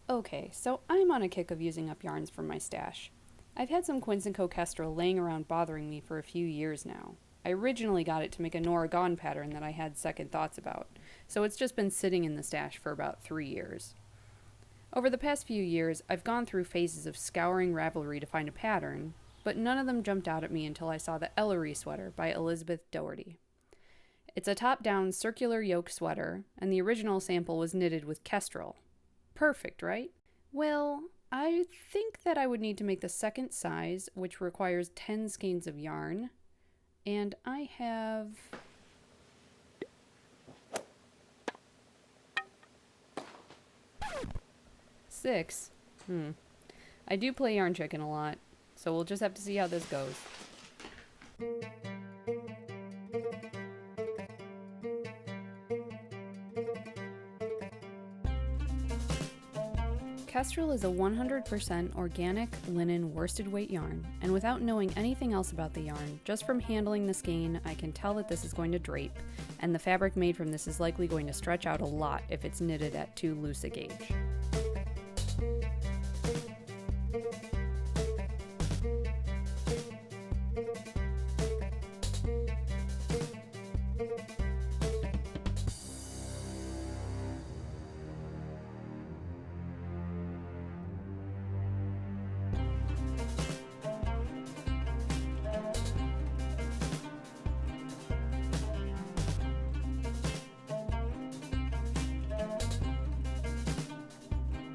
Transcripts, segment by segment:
Okay, so I'm on a kick of using up yarns from my stash. I've had some Quince & Co. Kestrel laying around bothering me for a few years now. I originally got it to make a Nora Gone pattern that I had second thoughts about, so it's just been sitting in the stash for about 3 years. Over the past few years, I've gone through phases of scouring Ravelry to find a pattern, but none of them jumped out at me until I saw the Elorie sweater by Elizabeth Doherty. It's a top-down circular yoke sweater, and the original sample was knitted with Kestrel. Perfect, right? Well, I think that I would need to make the second size, which requires 10 skeins of yarn, and I have 6. I do play yarn chicken a lot, so we'll just have to see how this goes. Kestrel is a 100% organic linen worsted weight yarn, and without knowing anything else about the yarn, just from handling the skein, I can tell that this is going to drape, and the fabric made from this is likely going to stretch out a lot if it's knitted at too loose a gauge.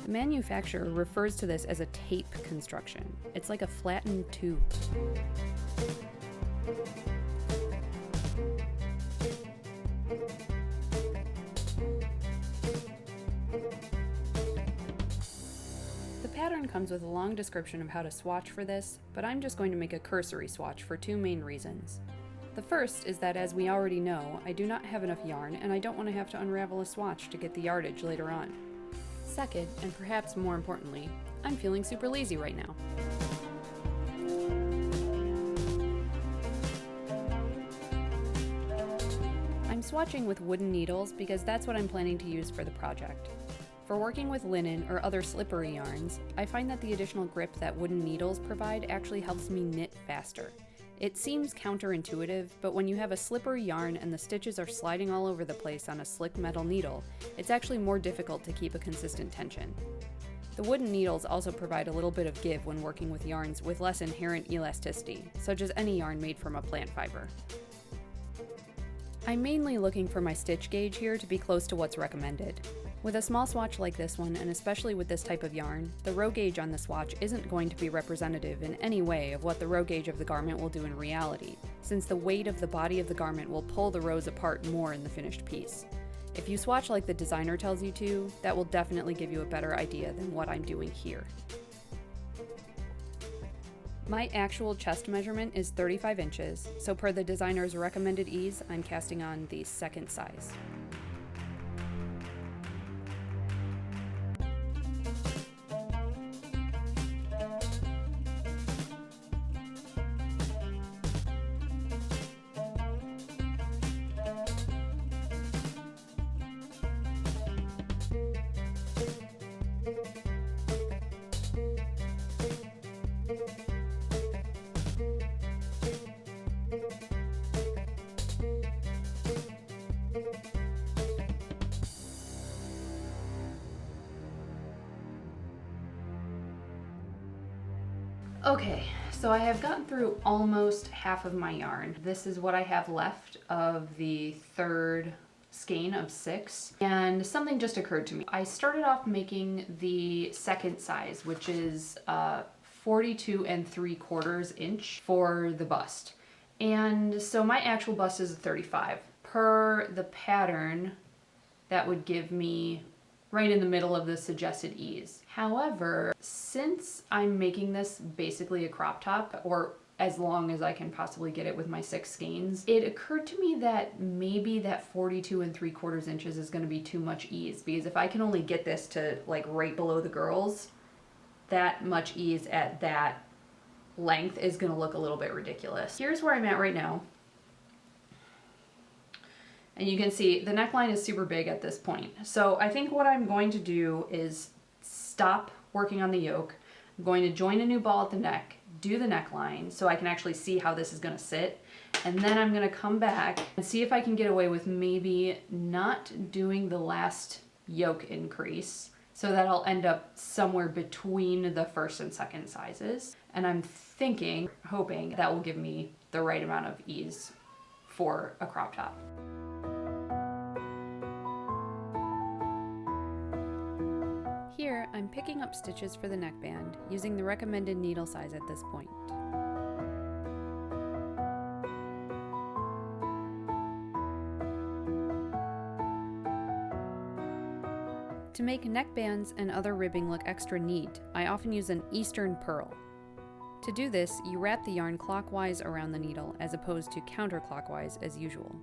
The manufacturer refers to this as a tape construction. It's like a flattened tube. The pattern comes with a long description of how to swatch for this, but I'm just going to make a cursory swatch for 2 main reasons. The first is that, as we already know, I do not have enough yarn and I don't want to have to unravel a swatch to get the yardage later on. Second, and perhaps more importantly, I'm feeling super lazy right now. I'm swatching with wooden needles because that's what I'm planning to use for the project. For working with linen or other slippery yarns, I find that the additional grip that wooden needles provide actually helps me knit faster. It seems counterintuitive, but when you have a slippery yarn and the stitches are sliding all over the place on a slick metal needle, it's actually more difficult to keep a consistent tension. The wooden needles also provide a little bit of give when working with yarns with less inherent elasticity, such as any yarn made from a plant fiber. I'm mainly looking for my stitch gauge here to be close to what's recommended. With a small swatch like this one, and especially with this type of yarn, the row gauge on the swatch isn't going to be representative in any way of what the row gauge of the garment will do in reality, since the weight of the body of the garment will pull the rows apart more in the finished piece. If you swatch like the designer tells you to, that will definitely give you a better idea than what I'm doing here. My actual chest measurement is 35 inches, so per the designer's recommended ease, I'm casting on the second size. Okay, so I have gotten through almost half of my yarn. This is what I have left of the third skein of 6, and something just occurred to me. I started off making the second size, which is 42 3/4 inch for the bust. And so my actual bust is a 35. Per the pattern, that would give me right in the middle of the suggested ease. However, since I'm making this basically a crop top, or as long as I can possibly get it with my 6 skeins, it occurred to me that maybe that 42 3/4 inches is going to be too much ease, because if I can only get this to like right below the girls, that much ease at that length is going to look a little bit ridiculous. Here's where I'm at right now. And you can see the neckline is super big at this point. So I think what I'm going to do is stop working on the yoke. I'm going to join a new ball at the neck, do the neckline so I can actually see how this is going to sit. And then I'm going to come back and see if I can get away with maybe not doing the last yoke increase so that I'll end up somewhere between the first and second sizes. And I'm hoping that will give me the right amount of ease for a crop top. Here, I'm picking up stitches for the neckband using the recommended needle size at this point. To make neckbands and other ribbing look extra neat, I often use an Eastern purl. To do this, you wrap the yarn clockwise around the needle as opposed to counterclockwise as usual.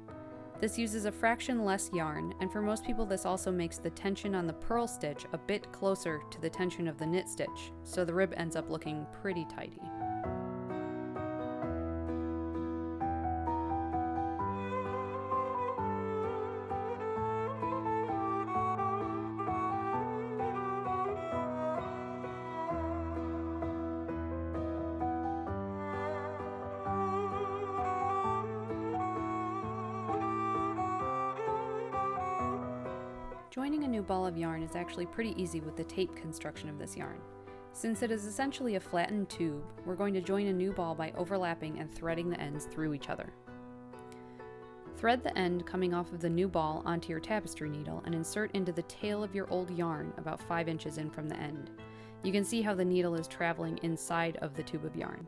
This uses a fraction less yarn, and for most people this also makes the tension on the purl stitch a bit closer to the tension of the knit stitch, so the rib ends up looking pretty tidy. Joining a new ball of yarn is actually pretty easy with the tape construction of this yarn. Since it is essentially a flattened tube, we're going to join a new ball by overlapping and threading the ends through each other. Thread the end coming off of the new ball onto your tapestry needle and insert into the tail of your old yarn about 5 inches in from the end. You can see how the needle is traveling inside of the tube of yarn.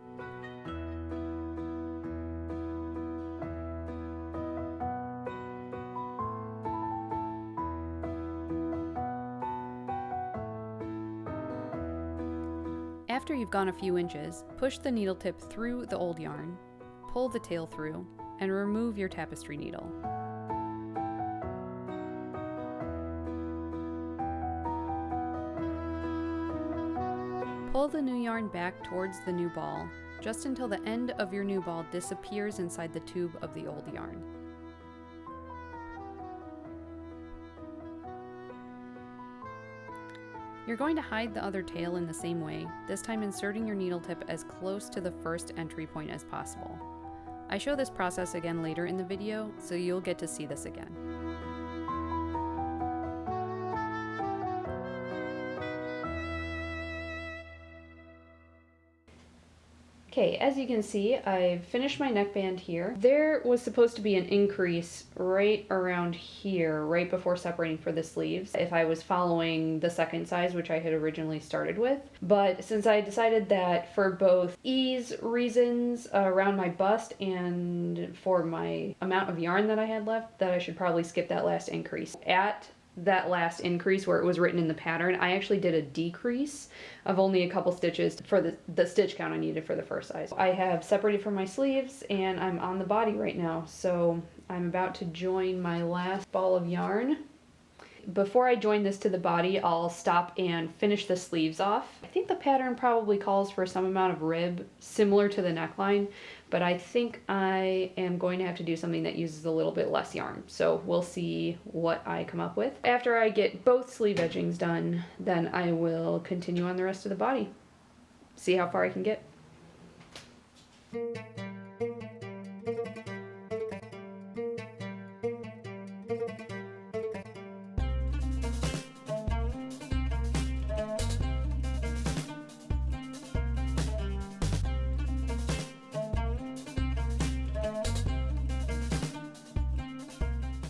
After you've gone a few inches, push the needle tip through the old yarn, pull the tail through, and remove your tapestry needle. Pull the new yarn back towards the new ball, just until the end of your new ball disappears inside the tube of the old yarn. You're going to hide the other tail in the same way, this time inserting your needle tip as close to the first entry point as possible. I show this process again later in the video, so you'll get to see this again. Okay, as you can see, I've finished my neckband here. There was supposed to be an increase right around here, right before separating for the sleeves, if I was following the second size, which I had originally started with. But since I decided that for both ease reasons around my bust and for my amount of yarn that I had left, that I should probably skip that last increase. At that last increase where it was written in the pattern, I actually did a decrease of only a couple stitches for the stitch count I needed for the first size. I have separated from my sleeves and I'm on the body right now, so I'm about to join my last ball of yarn. Before I join this to the body, I'll stop and finish the sleeves off. I think the pattern probably calls for some amount of rib similar to the neckline, but I think I am going to have to do something that uses a little bit less yarn. So we'll see what I come up with. After I get both sleeve edgings done, then I will continue on the rest of the body. See how far I can get.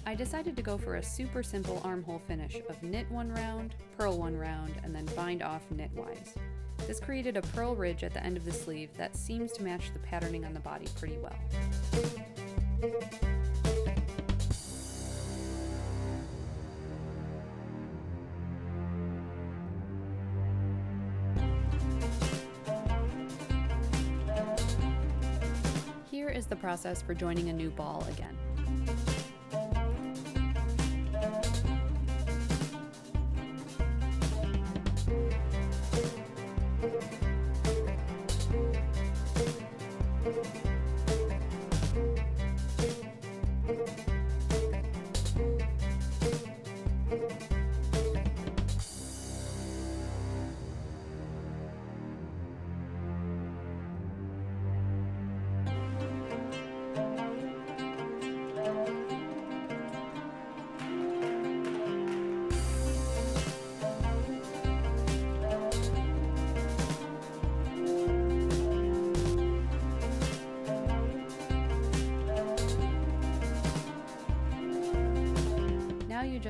I decided to go for a super simple armhole finish of knit one round, purl one round, and then bind off knitwise. This created a purl ridge at the end of the sleeve that seems to match the patterning on the body pretty well. Here is the process for joining a new ball again.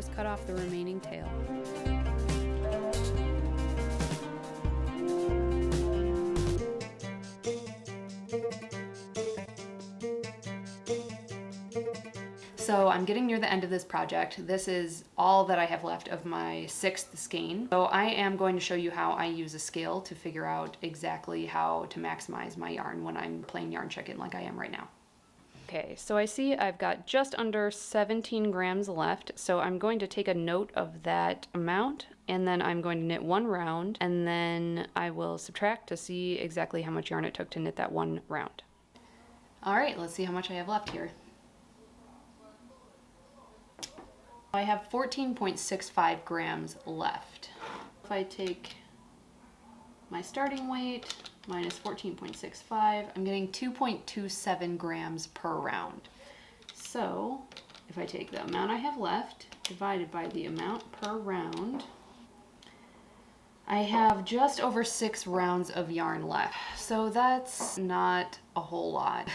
just cut off the remaining tail. So I'm getting near the end of this project. This is all that I have left of my 6th skein. So I am going to show you how I use a scale to figure out exactly how to maximize my yarn when I'm playing yarn check-in like I am right now. Okay, so I see I've got just under 17 grams left, so I'm going to take a note of that amount, and then I'm going to knit 1 round, and then I will subtract to see exactly how much yarn it took to knit that 1 round. All right, let's see how much I have left here. I have 14.65 grams left. If I take my starting weight minus 14.65, I'm getting 2.27 grams per round. So if I take the amount I have left divided by the amount per round, I have just over 6 rounds of yarn left. So that's not a whole lot.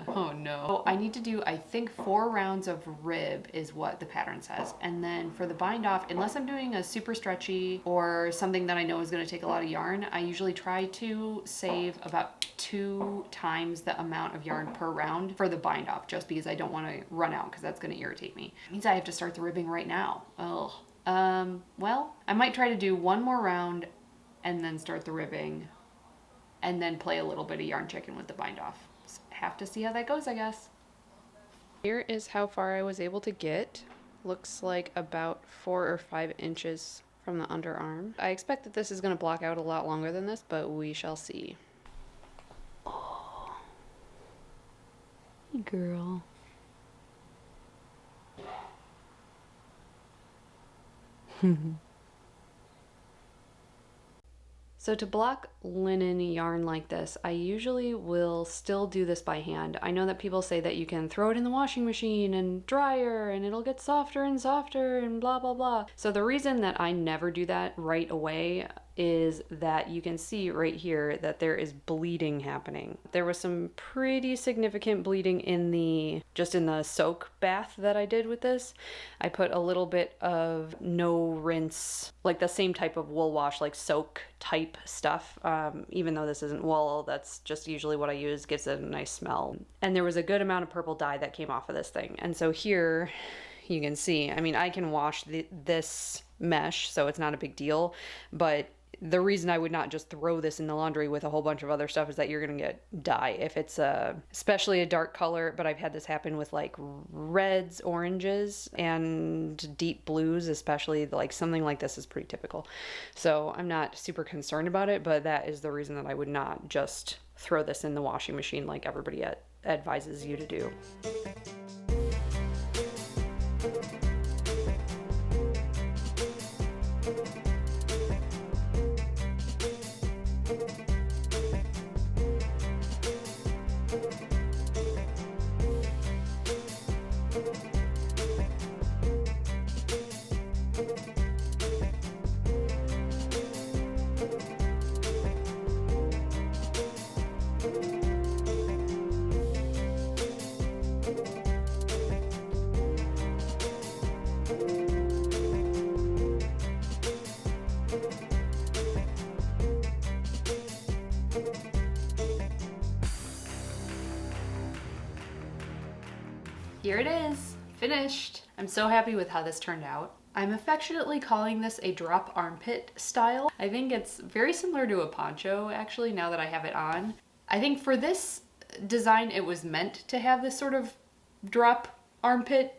Oh no. I need to do, I think 4 rounds of rib is what the pattern says. And then for the bind off, unless I'm doing a super stretchy or something that I know is gonna take a lot of yarn, I usually try to save about 2 times the amount of yarn per round for the bind off, just because I don't wanna run out, because that's gonna irritate me. It means I have to start the ribbing right now. Ugh. Well, I might try to do 1 more round and then start the ribbing and then play a little bit of yarn check-in with the bind off. Just have to see how that goes, I guess. Here is how far I was able to get. Looks like about 4 or 5 inches from the underarm. I expect that this is going to block out a lot longer than this, but we shall see. Oh, hey girl. So to block linen yarn like this, I usually will still do this by hand. I know that people say that you can throw it in the washing machine and dryer and it'll get softer and softer and blah, blah, blah. So the reason that I never do that right away is that you can see right here that there is bleeding happening. There was some pretty significant bleeding in the soak bath that I did with this. I put a little bit of no rinse, like the same type of wool wash, like soak type stuff. Even though this isn't wool, that's just usually what I use, gives it a nice smell. And there was a good amount of purple dye that came off of this thing. And so here you can see, I mean, I can wash this mesh, so it's not a big deal, but the reason I would not just throw this in the laundry with a whole bunch of other stuff is that you're gonna get dye if it's especially a dark color. But I've had this happen with like reds, oranges, and deep blues, especially. Like something like this is pretty typical. So I'm not super concerned about it, but that is the reason that I would not just throw this in the washing machine like everybody advises you to do. Here it is, finished. I'm so happy with how this turned out. I'm affectionately calling this a drop armpit style. I think it's very similar to a poncho, actually, now that I have it on. I think for this design, it was meant to have this sort of drop armpit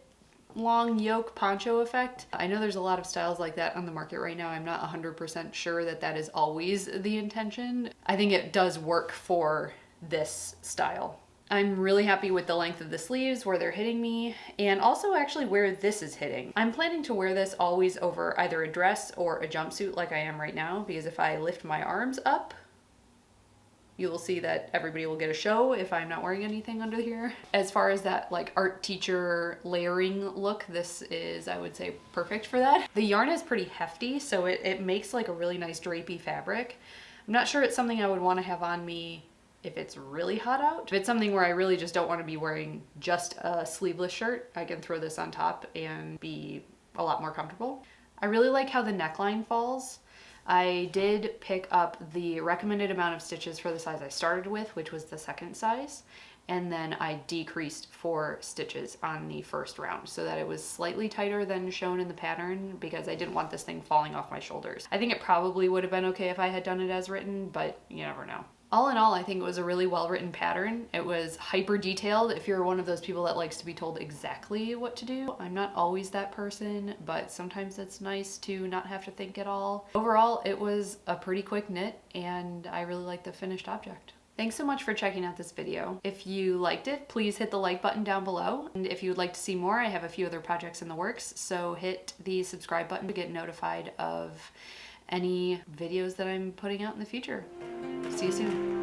long yoke poncho effect. I know there's a lot of styles like that on the market right now. I'm not 100% sure that that is always the intention. I think it does work for this style. I'm really happy with the length of the sleeves, where they're hitting me, and also actually where this is hitting. I'm planning to wear this always over either a dress or a jumpsuit like I am right now, because if I lift my arms up, you will see that everybody will get a show if I'm not wearing anything under here. As far as that like art teacher layering look, this is, I would say, perfect for that. The yarn is pretty hefty, so it makes like a really nice drapey fabric. I'm not sure it's something I would want to have on me if it's really hot out. If it's something where I really just don't want to be wearing just a sleeveless shirt, I can throw this on top and be a lot more comfortable. I really like how the neckline falls. I did pick up the recommended amount of stitches for the size I started with, which was the second size, and then I decreased 4 stitches on the first round so that it was slightly tighter than shown in the pattern because I didn't want this thing falling off my shoulders. I think it probably would have been okay if I had done it as written, but you never know. All in all, I think it was a really well-written pattern. It was hyper detailed if you're one of those people that likes to be told exactly what to do. I'm not always that person, but sometimes it's nice to not have to think at all. Overall, it was a pretty quick knit and I really like the finished object. Thanks so much for checking out this video. If you liked it, please hit the like button down below. And if you would like to see more, I have a few other projects in the works, so hit the subscribe button to get notified of any videos that I'm putting out in the future. See you soon.